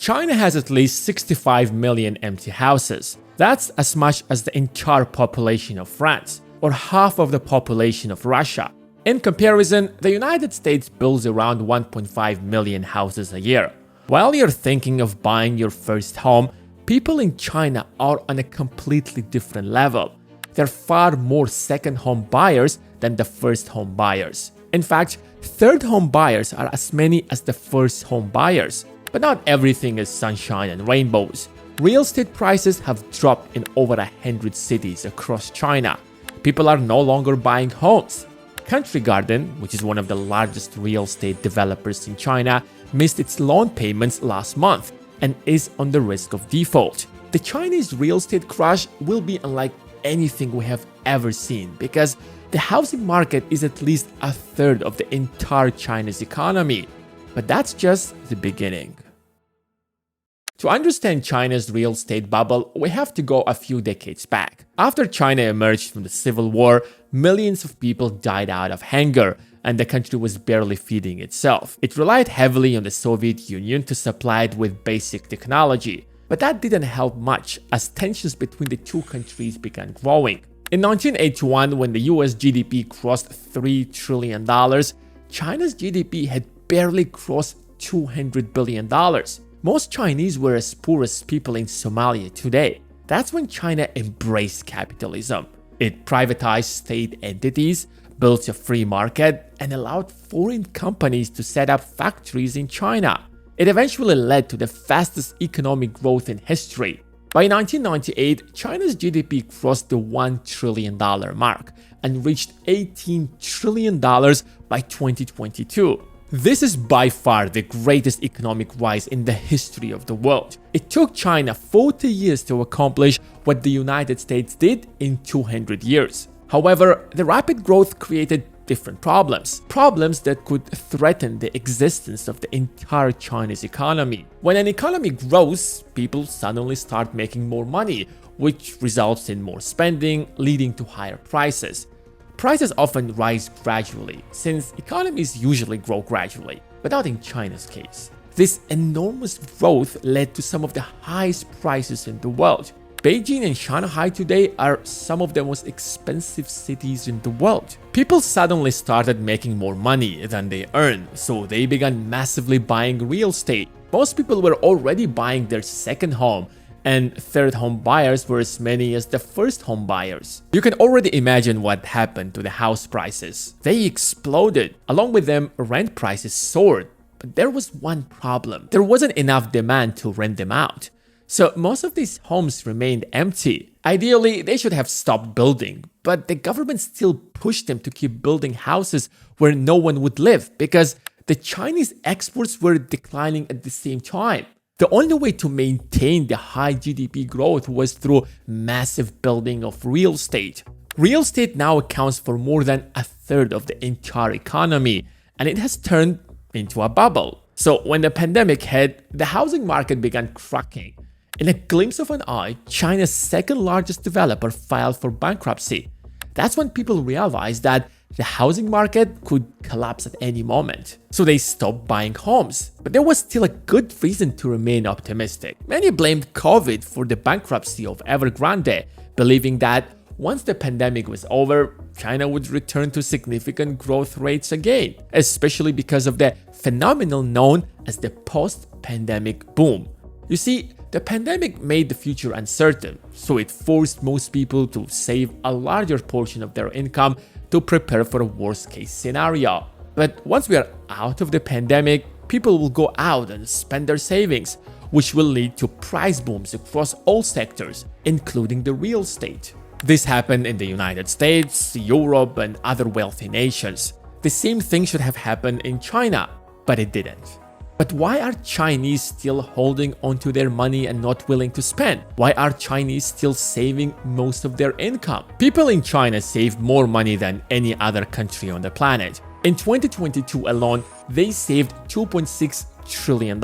China has at least 65 million empty houses. That's as much as the entire population of France, or half of the population of Russia. In comparison, the United States builds around 1.5 million houses a year. While you're thinking of buying your first home, people in China are on a completely different level. They're far more second home buyers than the first home buyers. In fact, third home buyers are as many as the first home buyers. But not everything is sunshine and rainbows. Real estate prices have dropped in over 100 cities across China. People are no longer buying homes. Country Garden, which is one of the largest real estate developers in China, missed its loan payments last month and is on the risk of default. The Chinese real estate crash will be unlike anything we have ever seen because the housing market is at least a third of the entire China's economy. But that's just the beginning. To understand China's real estate bubble, we have to go a few decades back. After China emerged from the Civil War, millions of people died out of hunger, and the country was barely feeding itself. It relied heavily on the Soviet Union to supply it with basic technology. But that didn't help much, as tensions between the two countries began growing. In 1981, when the US GDP crossed $3 trillion, China's GDP had barely crossed $200 billion. Most Chinese were as poor as people in Somalia today. That's when China embraced capitalism. It privatized state entities, built a free market, and allowed foreign companies to set up factories in China. It eventually led to the fastest economic growth in history. By 1998, China's GDP crossed the $1 trillion mark and reached $18 trillion by 2022. This is by far the greatest economic rise in the history of the world. It took China 40 years to accomplish what the United States did in 200 years. However, the rapid growth created different problems that could threaten the existence of the entire Chinese economy. When an economy grows, people suddenly start making more money, which results in more spending, leading to higher prices. Prices often rise gradually, since economies usually grow gradually, but not in China's case. This enormous growth led to some of the highest prices in the world. Beijing and Shanghai today are some of the most expensive cities in the world. People suddenly started making more money than they earned, so they began massively buying real estate. Most people were already buying their second home, and third home buyers were as many as the first home buyers. You can already imagine what happened to the house prices. They exploded. Along with them, rent prices soared. But there was one problem. There wasn't enough demand to rent them out. So most of these homes remained empty. Ideally, they should have stopped building, but the government still pushed them to keep building houses where no one would live because the Chinese exports were declining at the same time. The only way to maintain the high GDP growth was through massive building of real estate. Real estate now accounts for more than a third of the entire economy, and it has turned into a bubble. So when the pandemic hit, the housing market began cracking. In a glimpse of an eye, China's second largest developer filed for bankruptcy. That's when people realized that the housing market could collapse at any moment. So they stopped buying homes. But there was still a good reason to remain optimistic. Many blamed COVID for the bankruptcy of Evergrande, believing that once the pandemic was over, China would return to significant growth rates again, especially because of the phenomenon known as the post-pandemic boom. You see, the pandemic made the future uncertain, so it forced most people to save a larger portion of their income to prepare for a worst-case scenario. But once we are out of the pandemic, people will go out and spend their savings, which will lead to price booms across all sectors, including the real estate. This happened in the United States, Europe, and other wealthy nations. The same thing should have happened in China, but it didn't. But why are Chinese still holding onto their money and not willing to spend? Why are Chinese still saving most of their income? People in China save more money than any other country on the planet. In 2022 alone, they saved $2.6 trillion.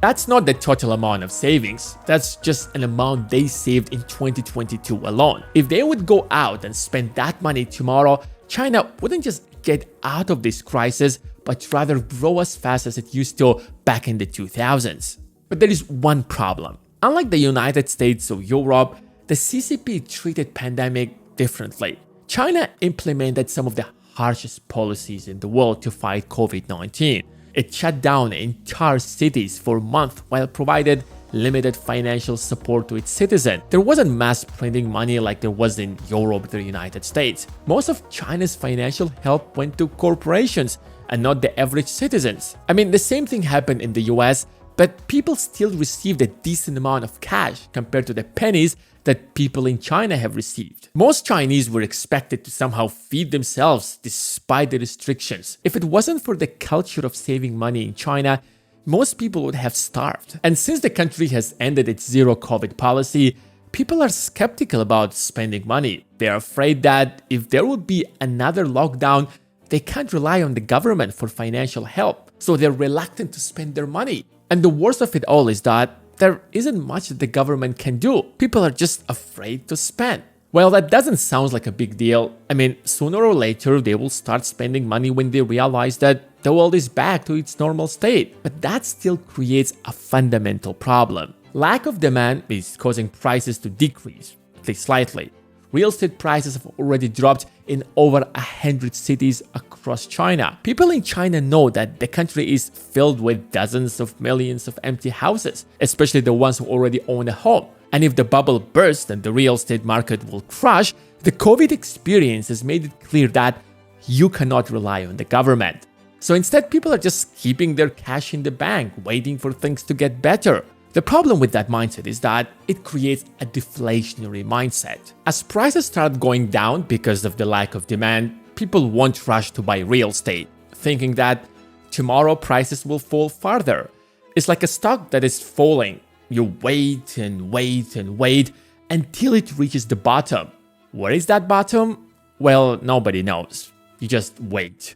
That's not the total amount of savings, that's just an amount they saved in 2022 alone. If they would go out and spend that money tomorrow, China wouldn't just get out of this crisis, but rather grow as fast as it used to back in the 2000s. But there is one problem. Unlike the United States or Europe, the CCP treated pandemic differently. China implemented some of the harshest policies in the world to fight COVID-19. It shut down entire cities for months while provided limited financial support to its citizens. There wasn't mass printing money like there was in Europe or the United States. Most of China's financial help went to corporations and not the average citizens. I mean, the same thing happened in the US, but people still received a decent amount of cash compared to the pennies that people in China have received. Most Chinese were expected to somehow feed themselves despite the restrictions. If it wasn't for the culture of saving money in China, most people would have starved. And since the country has ended its zero COVID policy, people are skeptical about spending money. They are afraid that if there would be another lockdown, they can't rely on the government for financial help. So they're reluctant to spend their money. And the worst of it all is that there isn't much that the government can do. People are just afraid to spend. Well, that doesn't sound like a big deal. I mean, sooner or later, they will start spending money when they realize that the world is back to its normal state. But that still creates a fundamental problem. Lack of demand is causing prices to decrease, at least slightly. Real estate prices have already dropped in over 100 cities across China. People in China know that the country is filled with dozens of millions of empty houses, especially the ones who already own a home. And if the bubble bursts and the real estate market will crash, the COVID experience has made it clear that you cannot rely on the government. So instead, people are just keeping their cash in the bank, waiting for things to get better. The problem with that mindset is that it creates a deflationary mindset. As prices start going down because of the lack of demand, people won't rush to buy real estate, thinking that tomorrow prices will fall further. It's like a stock that is falling. You wait and wait and wait until it reaches the bottom. Where is that bottom? Well, nobody knows. You just wait.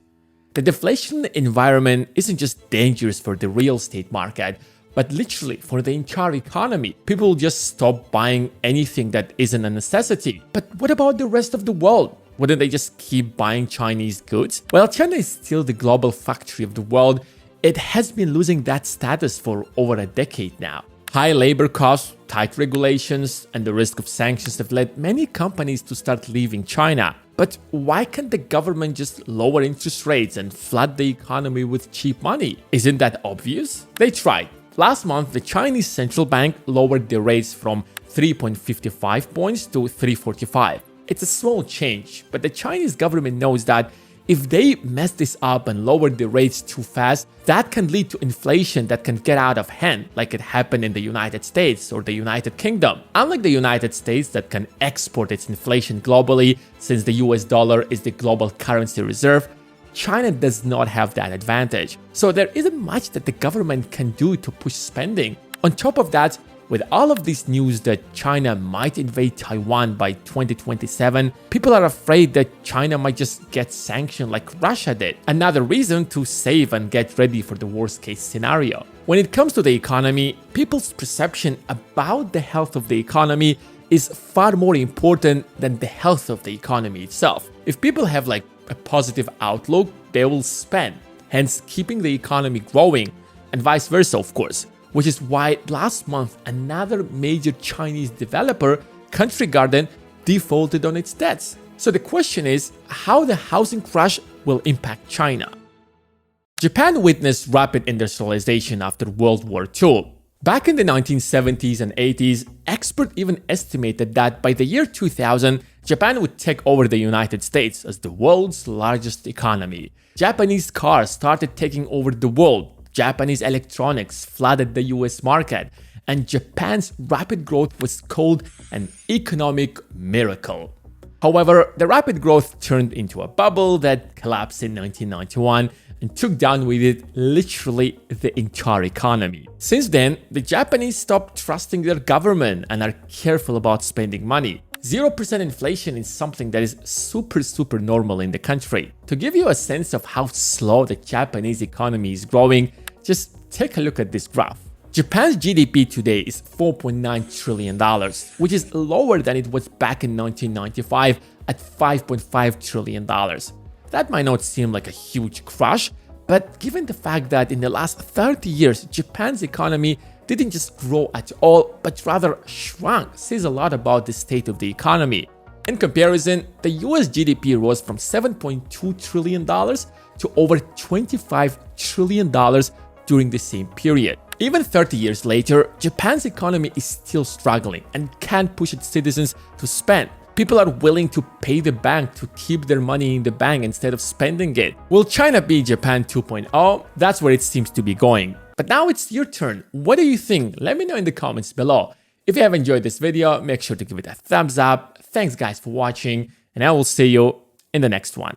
The deflation environment isn't just dangerous for the real estate market, but literally for the entire economy. People will just stop buying anything that isn't a necessity. But what about the rest of the world? Wouldn't they just keep buying Chinese goods? Well, China is still the global factory of the world. It has been losing that status for over a decade now. High labor costs, tight regulations, and the risk of sanctions have led many companies to start leaving China. But why can't the government just lower interest rates and flood the economy with cheap money? Isn't that obvious? They tried. Last month, the Chinese central bank lowered the rates from 3.55 points to 3.45. It's a small change, but the Chinese government knows that if they mess this up and lower the rates too fast, that can lead to inflation that can get out of hand, like it happened in the United States or the United Kingdom. Unlike the United States that can export its inflation globally, since the US dollar is the global currency reserve, China does not have that advantage. So there isn't much that the government can do to push spending. On top of that, with all of this news that China might invade Taiwan by 2027, people are afraid that China might just get sanctioned like Russia did. Another reason to save and get ready for the worst case scenario. When it comes to the economy, people's perception about the health of the economy is far more important than the health of the economy itself. If people have a positive outlook, they will spend, hence keeping the economy growing, and vice versa, of course. Which is why last month, another major Chinese developer, Country Garden, defaulted on its debts. So the question is, how the housing crash will impact China. Japan witnessed rapid industrialization after World War II. Back in the 1970s and 80s, experts even estimated that by the year 2000, Japan would take over the United States as the world's largest economy. Japanese cars started taking over the world. Japanese electronics flooded the US market, and Japan's rapid growth was called an economic miracle. However, the rapid growth turned into a bubble that collapsed in 1991 and took down with it literally the entire economy. Since then, the Japanese stopped trusting their government and are careful about spending money. 0% inflation is something that is super normal in the country. To give you a sense of how slow the Japanese economy is growing, just take a look at this graph. Japan's GDP today is $4.9 trillion, which is lower than it was back in 1995 at $5.5 trillion. That might not seem like a huge crash, but given the fact that in the last 30 years, Japan's economy didn't just grow at all, but rather shrunk, says a lot about the state of the economy. In comparison, the US GDP rose from $7.2 trillion to over $25 trillion during the same period. Even 30 years later, Japan's economy is still struggling and can't push its citizens to spend. People are willing to pay the bank to keep their money in the bank instead of spending it. Will China be Japan 2.0? That's where it seems to be going. But now it's your turn. What do you think? Let me know in the comments below. If you have enjoyed this video, make sure to give it a thumbs up. Thanks guys for watching, and I will see you in the next one.